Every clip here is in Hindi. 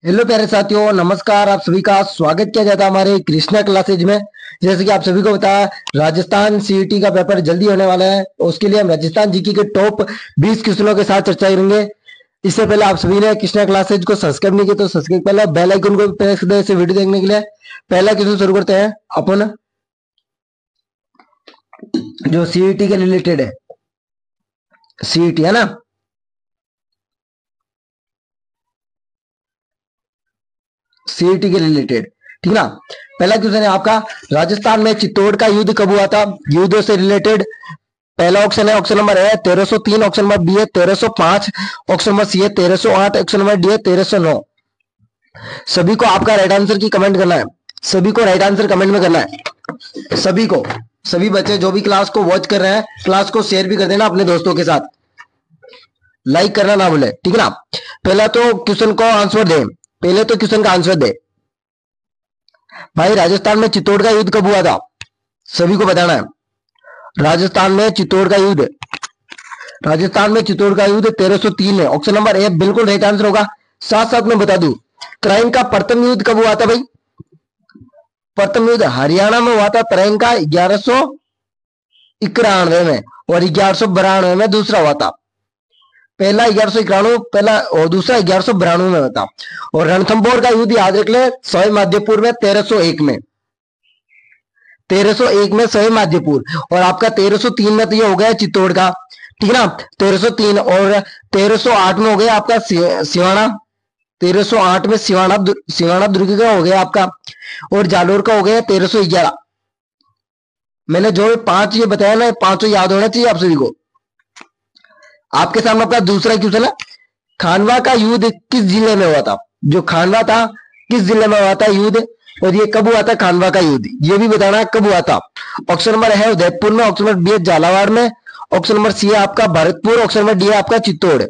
हेलो प्यारे साथियों, नमस्कार। आप सभी का स्वागत किया जाता है हमारे कृष्णा क्लासेज में। जैसे कि आप सभी को पता है, राजस्थान सीईटी का पेपर जल्दी होने वाला है। उसके लिए हम राजस्थान जीके के टॉप 20 क्वेश्चनों के साथ चर्चा करेंगे। इससे पहले आप सभी ने कृष्णा क्लासेज को सब्सक्राइब नहीं किया तो सब्सक्राइब पहले बेल आइकन को प्रेस कर दें इसे वीडियो देखने के लिए। पहला क्वेश्चन शुरू करते हैं अपन, जो सीईटी के रिलेटेड है। सीईटी है ना, सीईटी के रिलेटेड, ठीक ना। पहला क्वेश्चन है आपका, राजस्थान में चित्तौड़ का युद्ध कब हुआ था? युद्ध से रिलेटेड पहला ऑप्शन है, ऑप्शन नंबर है 1303, ऑप्शन नंबर बी है 1305, ऑप्शन नंबर सी है 1308, ऑप्शन नंबर डी है 1309। सभी को आपका राइट आंसर की कमेंट करना है। सभी को राइट आंसर कमेंट में करना है। सभी को, सभी बच्चे जो भी क्लास को वॉच कर रहे हैं, क्लास को शेयर भी कर देना अपने दोस्तों के साथ। लाइक करना ना भूले, ठीक है ना। पहला तो क्वेश्चन को आंसर दे, पहले तो क्वेश्चन का आंसर दे भाई। राजस्थान में चित्तौड़ का युद्ध कब हुआ था? सभी को बताना है। राजस्थान में चित्तौड़ का युद्ध, राजस्थान में चित्तौड़ का युद्ध 1303 है। ऑप्शन नंबर ए बिल्कुल राइट आंसर होगा। साथ साथ में बता दूं, तराइन का प्रथम युद्ध कब हुआ था भाई? प्रथम युद्ध हरियाणा में हुआ था तराइन का 1191 में, और 1192 में दूसरा हुआ था। पहला 1191 पहला, और दूसरा 1192 में हुआ था। और रणथंभौर का युद्ध याद रख ले, सवाई माधोपुर में 1301 में, 1301 में सवाई माधोपुर। और आपका 1303 में तो ये हो गया चित्तौड़ का, ठीक है ना। 1303 और 1308 में हो गया आपका सिवाना, 1308 में सिवाना दुर्ग का हो गया आपका, और जालोर का हो गया 1311। मैंने जो 5 ये बताया ना, पांचों याद होना चाहिए आप सभी को। आपके सामने आपका दूसरा क्वेश्चन है, खानवा का युद्ध किस जिले में हुआ था? जो खानवा था, किस जिले में हुआ था युद्ध, और ये कब हुआ था खानवा का युद्ध, ये भी बताना कब हुआ था। ऑप्शन नंबर है उदयपुर में, ऑप्शन नंबर बी है झालावाड़ में, ऑप्शन नंबर सी है आपका भरतपुर, ऑप्शन नंबर डी है आपका चित्तौड़।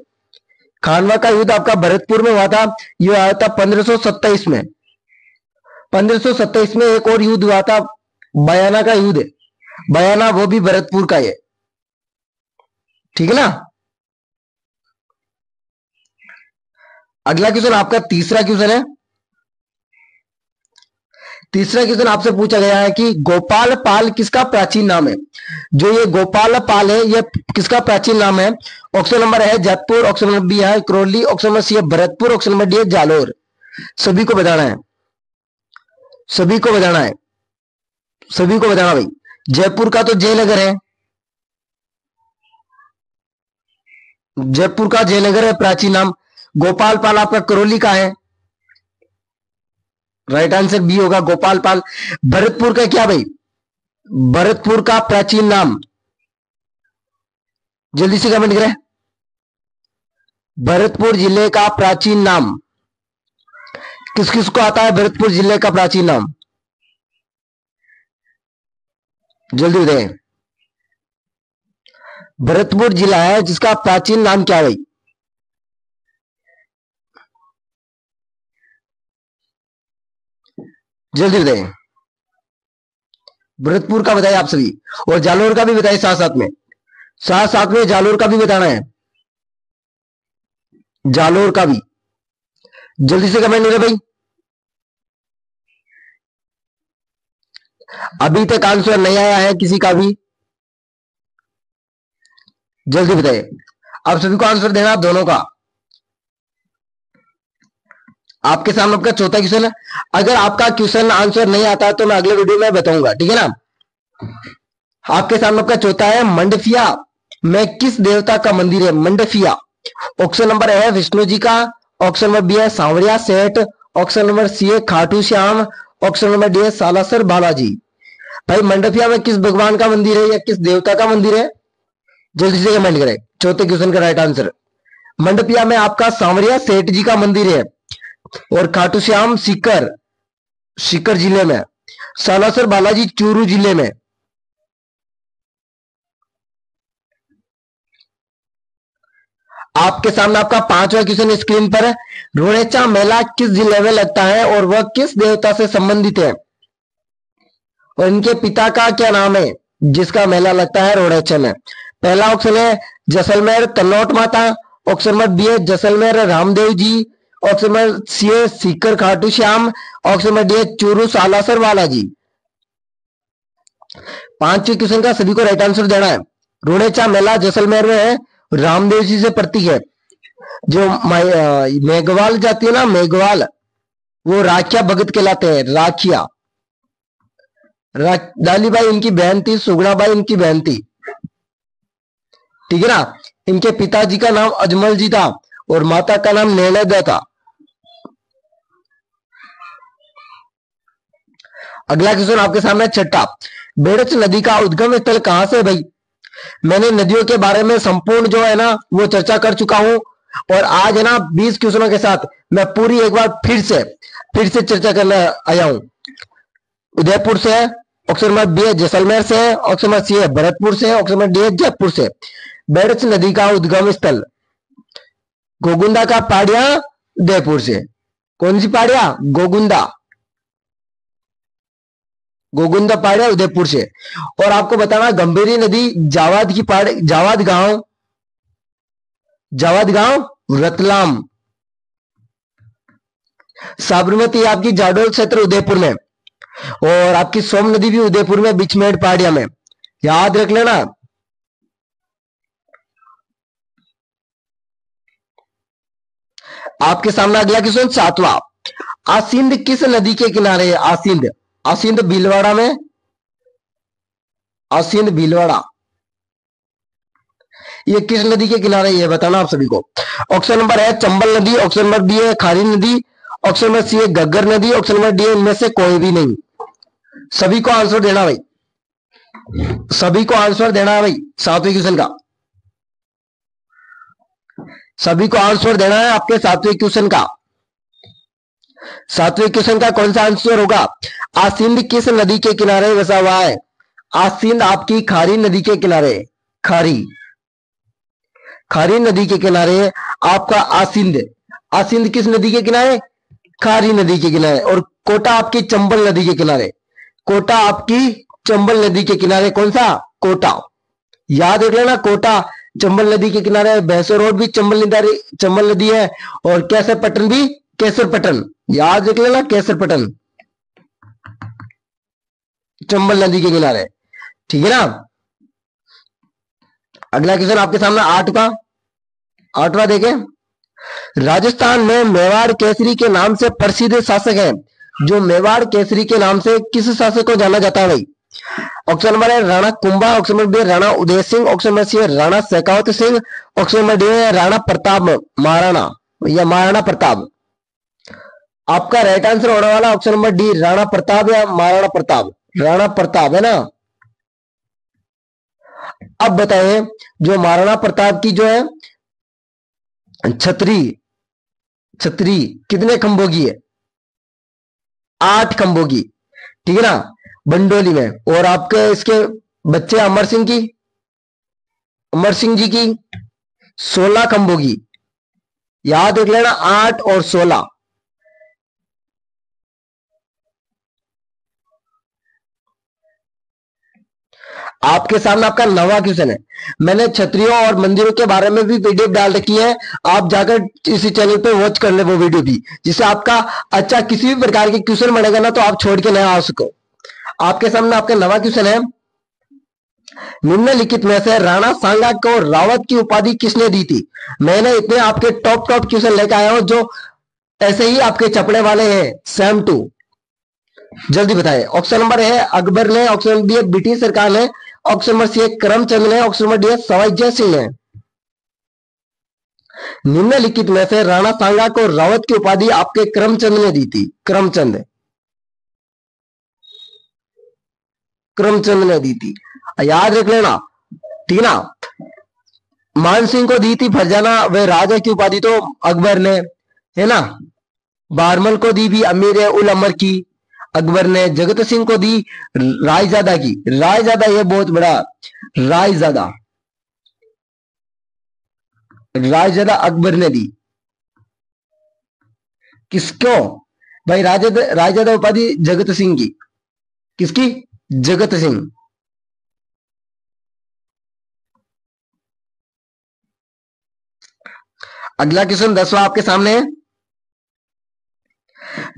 खानवा का युद्ध आपका भरतपुर में हुआ था। ये आया था 1527 में। 1527 में एक और युद्ध हुआ था, बयाना का युद्ध। बयाना वो भी भरतपुर का है, ठीक है ना। अगला क्वेश्चन आपका तीसरा क्वेश्चन है। तीसरा क्वेश्चन आपसे पूछा गया है कि गोपाल पाल किसका प्राचीन नाम है? जो ये गोपाल पाल है, ये किसका प्राचीन नाम है? ऑप्शन नंबर है जयपुर, ऑप्शन नंबर बी है करौली, ऑप्शन नंबर सी है भरतपुर, ऑप्शन नंबर डी है जालोर। सभी को बताना है, सभी को बताना है, सभी को बताना भाई। जयपुर का तो जयनगर है, जयपुर का जयनगर है प्राचीन नाम। गोपाल पाल आपका करौली का है, राइट आंसर बी होगा गोपाल पाल। भरतपुर का क्या भाई? भरतपुर का प्राचीन नाम, जल्दी से कमेंट करें। भरतपुर जिले का प्राचीन नाम किस किस को आता है? भरतपुर जिले का प्राचीन नाम जल्दी बताएं। भरतपुर जिला है जिसका प्राचीन नाम क्या है भाई? जल्दी बताएं। भरतपुर का बताइए आप सभी, और जालोर का भी बताइए साथ साथ में। साथ साथ में जालोर का भी बताना है, जालोर का भी। जल्दी से कमेंट करें भाई। अभी तक आंसर नहीं आया है किसी का भी, जल्दी बताइए। आप सभी को आंसर देना दोनों का। आपके सामने आपका चौथा क्वेश्चन है। अगर आपका क्वेश्चन आंसर नहीं आता तो मैं अगले वीडियो में बताऊंगा, ठीक है ना। आपके सामने आपका चौथा है, मंडफिया में किस देवता का मंदिर है? मंडफिया, ऑप्शन नंबर है विष्णु जी का, ऑप्शन नंबर बी है सांवरिया सेठ, ऑप्शन नंबर सी है Khatu Shyam, option number D है सालासर बालाजी। भाई मंडफिया में किस भगवान का मंदिर है या किस देवता का मंदिर है? जल्दी से कमेंट करें चौथे क्वेश्चन का राइट आंसर। मंडपिया में आपका सांवरिया सेठ जी का मंदिर है, और खाटू श्याम सीकर, सीकर जिले में, सालासर बालाजी चूरू जिले में। आपके सामने आपका पांचवा क्वेश्चन स्क्रीन पर है। रोड़ेचा मेला किस जिले में लगता है और वह किस देवता से संबंधित है? और इनके पिता का क्या नाम है जिसका मेला लगता है रोड़ेचा में? पहला ऑप्शन है जैसलमेर कन्नौट माता, ऑप्शन नंबर बी है Jaisalmer Ramdev ji, option number C है Sikar Khatu Shyam, option number D है चूरू सालासर बालाजी। पांचवें क्वेश्चन का सभी को राइट आंसर देना है। रुणेचा मेला जैसलमेर में है, रामदेव जी से प्रतीक है। जो मेघवाल जाती है ना, मेघवाल, वो राखिया भगत कहलाते हैं, राखिया। डालीबाई इनकी बहन थी, सुगुणाबाई इनकी बहन थी, ठीक है ना। इनके पिताजी का नाम अजमल जी था और माता का नाम नैनेदा था। अगला क्वेश्चन आपके सामने छठा, बेड़च नदी का उद्गम स्थल कहां से भाई। मैंने नदियों के बारे में संपूर्ण जो है ना वो चर्चा कर चुका हूं, और आज है ना 20 क्वेश्चनों के साथ मैं पूरी एक बार फिर से चर्चा करने आया हूं। उदयपुर से है, ऑप्शन नंबर बी है जैसलमेर से है, ऑप्शन नंबर सी है भरतपुर से, ऑप्शन नंबर डी है जयपुर से। बेड़च नदी का उद्गम स्थल गोगुंदा का पाड़िया, उदयपुर से। कौन सी पाड़िया, गोगुंदा, गोगुंदा पाड़िया उदयपुर से। और आपको बताना गंभीरी नदी जावाद की पहाड़, जावाद गांव रतलाम। साबरमती आपकी जाडोल क्षेत्र उदयपुर में, और आपकी सोम नदी भी उदयपुर में बिचमेड़ पहाड़िया में, याद रख लेना। आपके सामने अगला क्वेश्चन सातवां, आसिंद किस नदी के किनारे है। आसिंद, आसिंद भीलवाड़ा में, आसिंद भीलवाड़ा, ये किस नदी के किनारे ये बताना आप सभी को। ऑप्शन नंबर है चंबल नदी, ऑप्शन नंबर बी है खारी नदी, ऑप्शन नंबर सी है घग्गर नदी, ऑप्शन नंबर डी है इनमें से कोई भी नहीं। सभी को आंसर देना भाई, सभी को आंसर देना है भाई। सातवें क्वेश्चन का सभी को आंसर देना है आपके सातवें क्वेश्चन का। सातवें क्वेश्चन का कौन सा आंसर होगा। आसिंद किस नदी के किनारे बसा हुआ है। आसिंद आपकी खारी नदी के किनारे, खारी, खारी नदी के किनारे आपका आसिंद। आसिंद किस नदी के किनारे, खारी नदी के किनारे। और कोटा आपकी चंबल नदी के किनारे, कोटा आपकी चंबल नदी के किनारे। कौन सा, कोटा, याद रख लेना। कोटा चंबल नदी के किनारे, भैंसो रोड भी चंबल नदी है, और केसरपट्टन भी केसरपट्टन, याद रख लेना, केसरपट्टन चंबल नदी के किनारे, ठीक है ना। अगला क्वेश्चन आपके सामने आठवां देखें। राजस्थान में मेवाड़ केसरी के नाम से प्रसिद्ध शासक है। जो मेवाड़ केसरी के नाम से किस शासक को जाना जाता है भाई। ऑप्शन नंबर है Rana Kumbha, option number B है Rana Uday Singh, option number C है Rana Shekhawat Singh, option number D है राणा प्रताप महाराणा या महाराणा प्रताप। आपका राइट आंसर होने वाला option number D, Rana Pratap या महाराणा प्रताप। राणा प्रताप है ना। अब बताएं, जो महाराणा प्रताप की जो है छतरी, छतरी कितने खंभों की है, 8 खंभों की, ठीक है ना, बंडोली में। और आपके इसके बच्चे अमर सिंह की, अमर सिंह जी की 16 खंभों की, याद रख लेना 8 और 16। आपके सामने आपका 9वां क्वेश्चन है। मैंने छतरियों और मंदिरों के बारे में भी वीडियो डाल रखी है, आप जाकर इसी चैनल पे वॉच कर ले वो वीडियो भी, जिससे आपका अच्छा किसी भी प्रकार के क्वेश्चन बनेगा ना तो आप छोड़ के नहीं आ सको। आपके सामने आपका 9वां क्वेश्चन है। निम्नलिखित में से राणा सांगा को रावत की उपाधि किसने दी थी। मैंने इतने आपके टॉप क्वेश्चन लेकर आया हूं जो ऐसे ही आपके चपड़े वाले हैं, सेम टू। जल्दी बताएं। ऑप्शन नंबर है अकबर ने, ऑप्शन नंबर बी है ब्रिटिश सरकार ने, ऑप्शन नंबर सी है करमचंद ने, ऑप्शन नंबर डी है सवाई जय सिंह ने। निम्नलिखित में से राणा सांगा को रावत की उपाधि आपके करमचंद ने दी थी। करमचंद, करमचंद ने दी थी, याद रख लेना, ठीक ना। मान सिंह को दी थी फरजाना व राजा की उपाधि तो अकबर ने, है ना। बारमल को दी भी अमीर उल अमर की अकबर ने। जगत सिंह को दी रायजादा की, रायजादा ये बहुत बड़ा, रायजादा, रायजादा अकबर ने दी। किसको भाई, रायजादा उपाधि जगत सिंह की। किसकी, जगत सिंह। अगला क्वेश्चन 10वां आपके सामने है।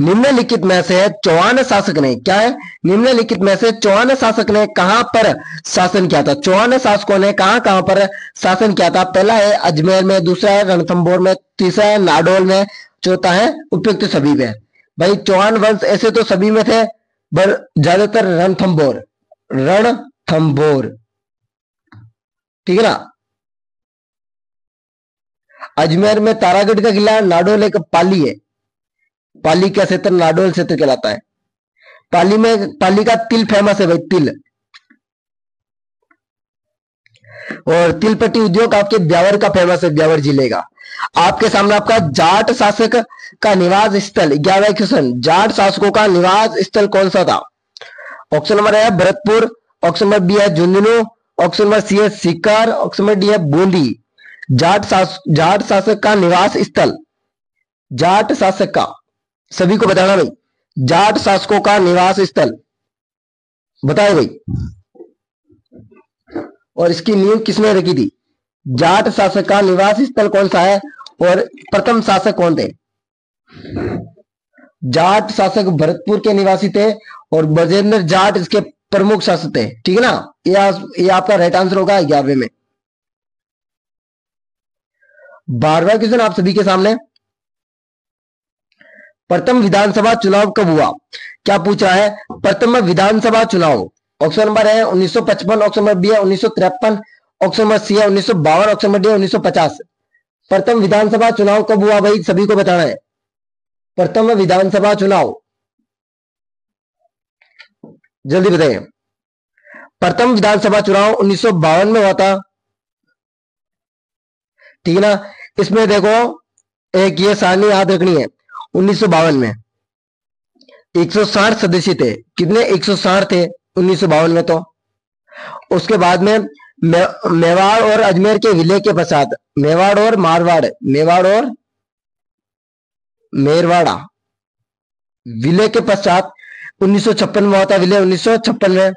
निम्नलिखित में से चौहान शासक ने, क्या है, निम्नलिखित में से चौहान शासक ने कहां पर शासन किया था? चौहान शासकों ने कहां कहां पर शासन किया था? पहला है अजमेर में, दूसरा है रणथंभौर में, तीसरा है नाडोल में, चौथा है उपयुक्त सभी में। भाई चौहान वंश ऐसे तो सभी में थे, पर ज्यादातर रणथंभौर, रणथंभौर, ठीक है ना। अजमेर में तारागढ़ का किला, नाडोल एक पाली है, पाली का क्षेत्र नाडोल क्षेत्र कहलाता है। पाली में, पाली का तिल फेमस है भाई, तिल। और तिलपट्टी उद्योग आपके ब्यावर का फेमस है, ब्यावर जिले का। आपके सामने आपका जाट शासक का निवास स्थल, 11वां क्वेश्चन, जाट शासकों का निवास स्थल कौन सा था? ऑप्शन नंबर है भरतपुर, ऑप्शन नंबर बी है झुंझुनू, ऑप्शन नंबर सी है सीकर, ऑप्शन नंबर डी है बूंदी। जाट शासक का निवास स्थल, जाट शासक का, सभी को बताना भाई, जाट शासकों का निवास स्थल बताए भाई। और इसकी नींव किसने रखी थी? जाट शासक का निवास स्थल कौन सा है? और प्रथम शासक कौन थे? जाट शासक भरतपुर के निवासी थे और ब्रजेंद्र जाट इसके प्रमुख शासक थे, ठीक है ना। ये आपका राइट आंसर होगा 11वें में। 12वां क्वेश्चन आप सभी के सामने, प्रथम विधानसभा चुनाव कब हुआ? क्या पूछ रहा है? प्रथम विधानसभा चुनाव, ऑप्शन नंबर है 1955, ऑप्शन नंबर बी है 1953, ऑप्शन नंबर सी है 1952, ऑप्शन नंबर डी है 1950। प्रथम विधानसभा चुनाव कब हुआ भाई, सभी को बताना है। प्रथम विधानसभा चुनाव जल्दी बताइए। प्रथम विधानसभा चुनाव 1952 में हुआ था, ठीक है ना। इसमें देखो एक ये सारणी याद रखनी है, 1952 में 160 सदस्य थे। कितने? 160 थे 1952 में। तो उसके बाद में मेवाड़ और अजमेर के विलय के पश्चात, मेवाड़ और मारवाड़, मेवाड़ और मेरवाड़ा विलय के पश्चात 1956 में हुआ था विलय, 1956 में।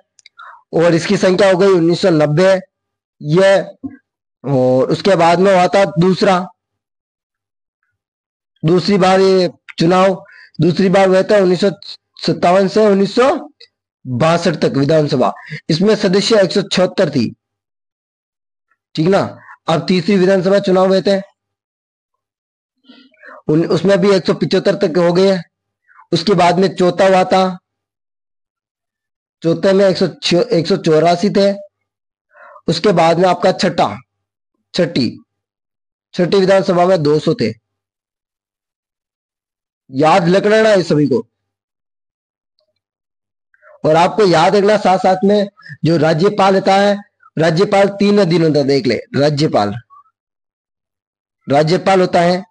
और इसकी संख्या हो गई 1990 ये। और उसके बाद में हुआ था दूसरी बार ये चुनाव, दूसरी बार हुआ था 1957 से 1962 तक विधानसभा। इसमें सदस्य 176 थी, ठीक ना। अब तीसरी विधानसभा चुनाव हुए थे, उसमें भी 175 तक हो गए। उसके बाद में चौथा हुआ था, चौथे में 184 थे। उसके बाद में आपका छठी विधानसभा में 200 थे। याद रखना ना इस सभी को। और आपको याद रखना साथ साथ में जो राज्यपाल होता है, राज्यपाल 3 दिन होता है, देख ले। राज्यपाल होता है,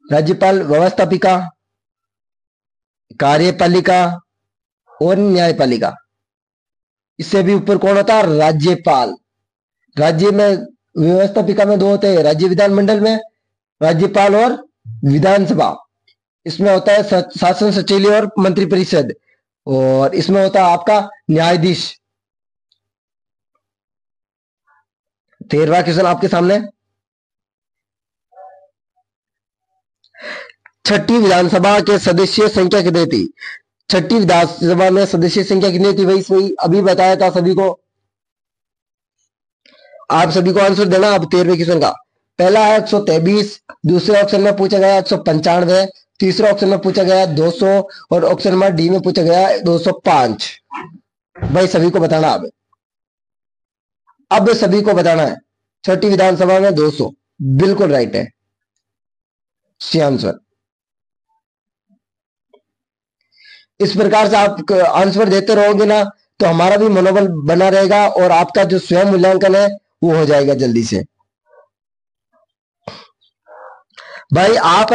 राज्यपाल, व्यवस्थापिका, कार्यपालिका और न्यायपालिका। इससे भी ऊपर कौन होता है? राज्यपाल। राज्य में व्यवस्थापिका में 2 होते हैं, राज्य विधानमंडल में राज्यपाल और विधानसभा। इसमें होता है शासन सचिवालय और मंत्रिपरिषद। और इसमें होता है आपका न्यायाधीश। 13वां क्वेश्चन आपके सामने, छठी विधानसभा के सदस्य संख्या कितनी थी? छठी विधानसभा में सदस्य संख्या कितनी थी भाई? सही अभी बताया था सभी को। आप सभी को आंसर देना अब 13वें क्वेश्चन का। पहला है 123, दूसरे ऑप्शन में पूछा गया 195, तीसरे ऑप्शन में पूछा गया 200 और ऑप्शन नंबर डी में पूछा गया 205। भाई सभी को बताना अब सभी को बताना है। छठी विधानसभा में 200 बिल्कुल राइट है, सी आंसर। इस प्रकार से आप आंसर देते रहोगे ना तो हमारा भी मनोबल बना रहेगा और आपका जो स्वयं मूल्यांकन है वो हो जाएगा जल्दी से। भाई आप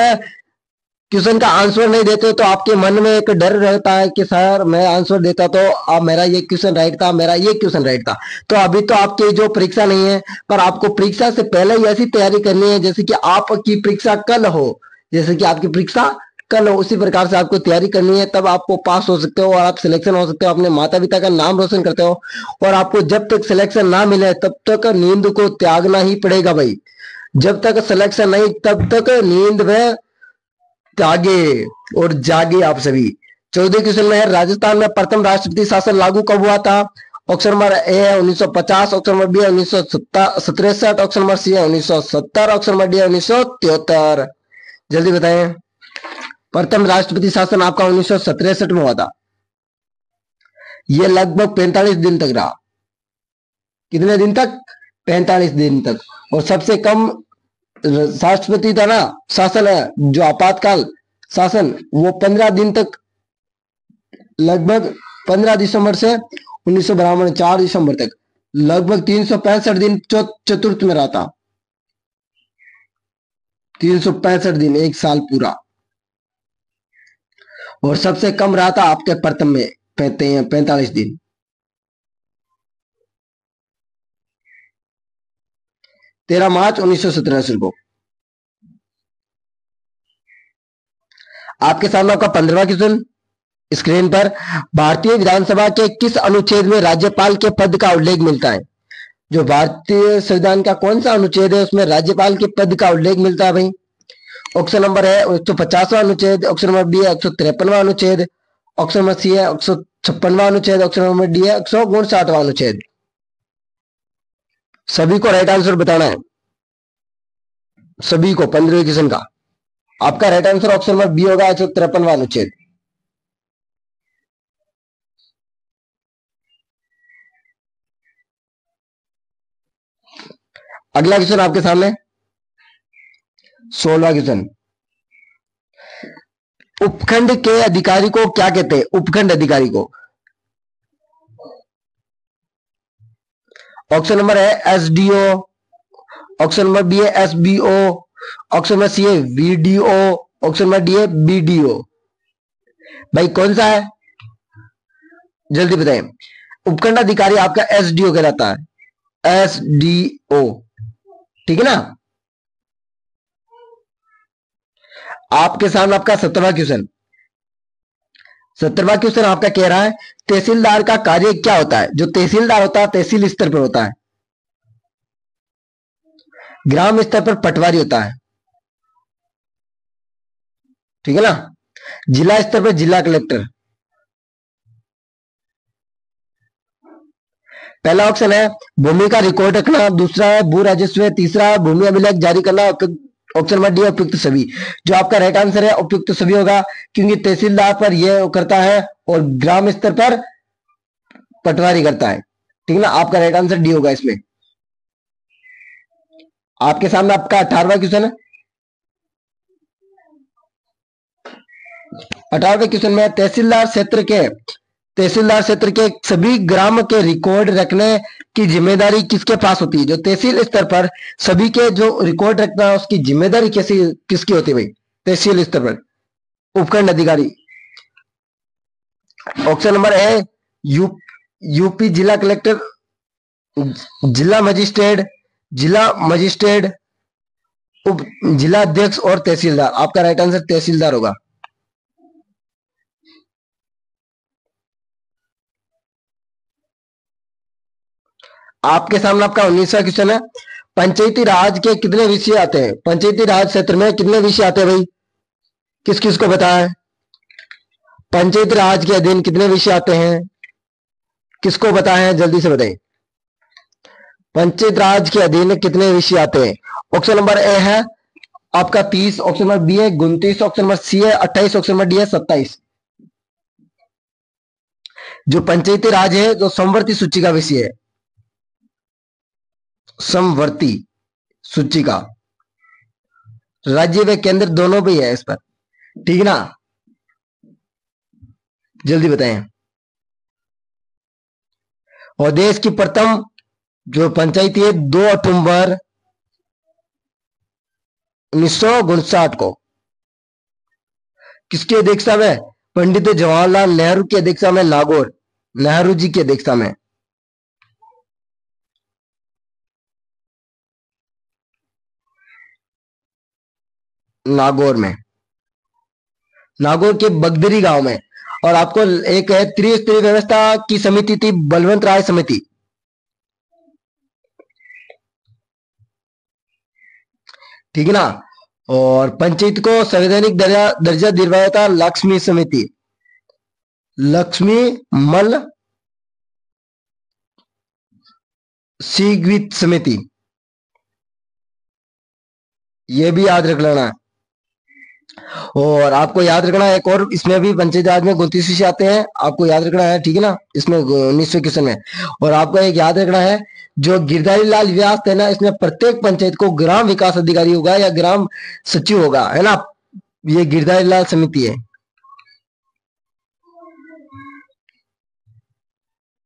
क्वेश्चन का आंसर नहीं देते तो आपके मन में एक डर रहता है कि सर मैं आंसर देता तो अब मेरा ये क्वेश्चन राइट था, मेरा ये क्वेश्चन राइट था। तो अभी तो आपकी जो परीक्षा नहीं है, पर आपको परीक्षा से पहले ही ऐसी तैयारी करनी है जैसे कि आपकी परीक्षा कल हो, जैसे कि आपकी परीक्षा कल हो, उसी प्रकार से आपको तैयारी करनी है। तब आपको पास हो सकते हो और आप सिलेक्शन हो सकते हो, अपने माता पिता का नाम रोशन करते हो। और आपको जब तक सिलेक्शन ना मिले तब तक नींद को त्यागना ही पड़ेगा भाई। जब तक सिलेक्शन नहीं तब तक नींद में त्यागे और जागे आप सभी। 14 क्वेश्चन में है, राजस्थान में प्रथम राष्ट्रपति शासन लागू कब हुआ था? ऑप्शन नंबर ए है 1950, ऑप्शन नंबर बी है 1967, ऑप्शन नंबर सी है 1970, ऑप्शन नंबर डी है 1973। जल्दी बताएं। प्रथम राष्ट्रपति शासन आपका 1967 में हुआ था। ये लगभग 45 दिन तक रहा। कितने दिन तक? 45 दिन तक। और सबसे कम राष्ट्रपति था ना शासन है जो आपातकाल शासन, वो 15 दिन तक, लगभग 15 दिसंबर से 1952 4 दिसंबर तक, लगभग 365 दिन चतुर्थ में रहा था। 365 दिन, एक साल पूरा। और सबसे कम रहा था आपके प्रथम में 45 दिन। तेरह मार्च 1987 को। आपके सामने आपका 15वां क्वेश्चन स्क्रीन पर, भारतीय विधानसभा के किस अनुच्छेद में राज्यपाल के पद का उल्लेख मिलता है? जो भारतीय संविधान का कौन सा अनुच्छेद है उसमें राज्यपाल के पद का उल्लेख मिलता है भाई? ऑप्शन नंबर है 150वां अनुच्छेद, ऑप्शन नंबर बी है 153वां अनुच्छेद, ऑप्शन नंबर सी है 156वां अनुच्छेद, ऑप्शन नंबर डी है 159वां अनुच्छेद। सभी को राइट आंसर बताना है, सभी को 15वें क्वेश्चन का। आपका right answer option number B होगा 153वां अनुच्छेद। अगला क्वेश्चन आपके सामने 16वां क्वेश्चन, उपखंड के अधिकारी को क्या कहते हैं? उपखंड अधिकारी को। ऑप्शन नंबर है एसडीओ, ऑप्शन नंबर बी है एसबीओ, ऑप्शन नंबर सी है वीडीओ, ऑप्शन नंबर डी है बीडीओ। भाई कौन सा है? जल्दी बताएं। उपखंड अधिकारी आपका एसडीओ कहलाता है, एसडीओ, ठीक है ना। आपके सामने आपका 17वां क्वेश्चन। 17वां क्वेश्चन आपका कह रहा है, तहसीलदार का कार्य क्या होता है? जो तहसीलदार होता है तहसील स्तर पर होता है, ग्राम स्तर पर पटवारी होता है, ठीक है ना। जिला स्तर पर जिला कलेक्टर। पहला ऑप्शन है भूमि का रिकॉर्ड रखना, दूसरा है भू राजस्व, तीसरा है भूमि अभिलेख जारी करना, ऑप्शन नंबर डी उपयुक्त सभी। जो आपका राइट आंसर है उपयुक्त सभी होगा, क्योंकि तहसीलदार पर यह करता है और ग्राम स्तर पर पटवारी करता है, ठीक है ना। आपका राइट आंसर डी होगा इसमें। आपके सामने आपका 18वां क्वेश्चन है। 18वें क्वेश्चन में तहसीलदार क्षेत्र के सभी ग्राम के रिकॉर्ड रखने की जिम्मेदारी किसके पास होती है? जो तहसील स्तर पर सभी के जो रिकॉर्ड रखना है उसकी जिम्मेदारी किसकी होती है भाई? तहसील स्तर पर उपखंड अधिकारी। ऑप्शन नंबर है यूपी जिला कलेक्टर, जिला मजिस्ट्रेट, उप जिला अध्यक्ष और तहसीलदार। आपका राइट आंसर तहसीलदार होगा। आपके सामने आपका 19वां क्वेश्चन है, पंचायती राज के कितने विषय आते हैं? पंचायती राज क्षेत्र में कितने विषय आते हैं भाई? किस किस को पता है? पंचायती राज के अधीन कितने विषय आते हैं? किसको पता है? जल्दी से बताएं। पंचायत राज के अधीन कितने विषय आते हैं? ऑप्शन नंबर ए है आपका 30, ऑप्शन नंबर बी है 29, ऑप्शन नंबर सी है 28, ऑप्शन नंबर डी है 27। जो पंचायती राज है जो समवर्ती सूची का विषय है, समवर्ती सूची का, राज्य व केंद्र दोनों भी है इस पर, ठीक है ना। जल्दी बताएं। और देश की प्रथम जो पंचायती है 2 अक्टूबर 1959 को किसकी अध्यक्षता में? पंडित जवाहरलाल नेहरू की अध्यक्षता में, नेहरू जी की अध्यक्षता में। नागौर के बगदरी गांव में। और आपको एक है त्रिस्तरीय व्यवस्था की समिति थी, बलवंत राय समिति, ठीक है ना। और पंचायत को संवैधानिक दर्जा दर्जा दिलवाया था लक्ष्मी समिति, लक्ष्मी मल सीग्वित समिति, ये भी याद रख लेना है। और आपको याद रखना है एक और, इसमें भी पंचायत राज में 29 विषय आते हैं, आपको याद रखना है, ठीक है ना, इसमें 19वें क्वेश्चन में। और आपको एक याद रखना है, जो गिरधारी लाल व्यास थे ना, इसमें प्रत्येक पंचायत को ग्राम विकास अधिकारी होगा या ग्राम सचिव होगा, है ना, ये गिरधारी लाल समिति है,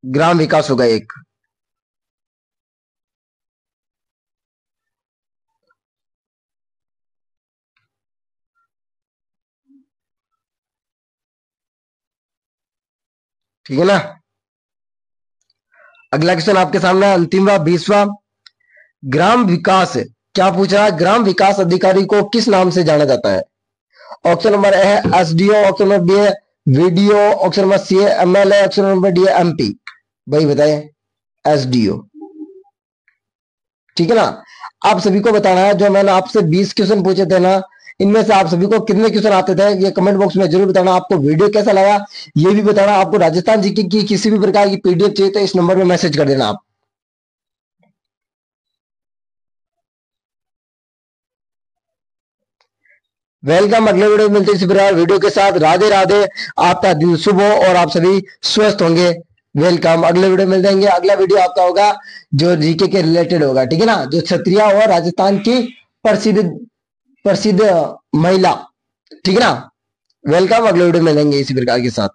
ग्राम विकास होगा एक। ठीक है ना। अगला क्वेश्चन आपके सामने अंतिमवा 20वां, ग्राम विकास, क्या पूछ रहा है, ग्राम विकास अधिकारी को किस नाम से जाना जाता है? ऑप्शन नंबर ए है एसडीओ, ऑप्शन नंबर बी है वीडीओ, ऑप्शन नंबर सी है एमएलए, ऑप्शन नंबर डी है एमपी। भाई बताएं। एसडीओ, ठीक है ना। आप सभी को बताना है, जो मैंने आपसे 20 क्वेश्चन पूछे थे ना, इनमें से आप सभी को कितने क्वेश्चन आते थे, ये कमेंट बॉक्स में जरूर बताना। आपको वीडियो कैसा लगा ये भी बताना। आपको राजस्थान जीके की किसी भी प्रकार की पीडीएफ चाहिए तो इस नंबर में मैसेज कर देना आप। वेलकम, अगले वीडियो में मिलते हैं इसी प्रकार वीडियो के साथ। राधे राधे, आपका दिन शुभ हो और आप सभी स्वस्थ होंगे। वेलकम, अगले वीडियो मिल जाएंगे। अगला वीडियो आपका होगा जो जीके के रिलेटेड होगा, ठीक है ना, जो क्षत्रिय और राजस्थान की प्रसिद्ध प्रसिद्ध महिला, ठीक है ना। वेलकम, अगले वीडियो में मिलेंगे इसी प्रकार के साथ।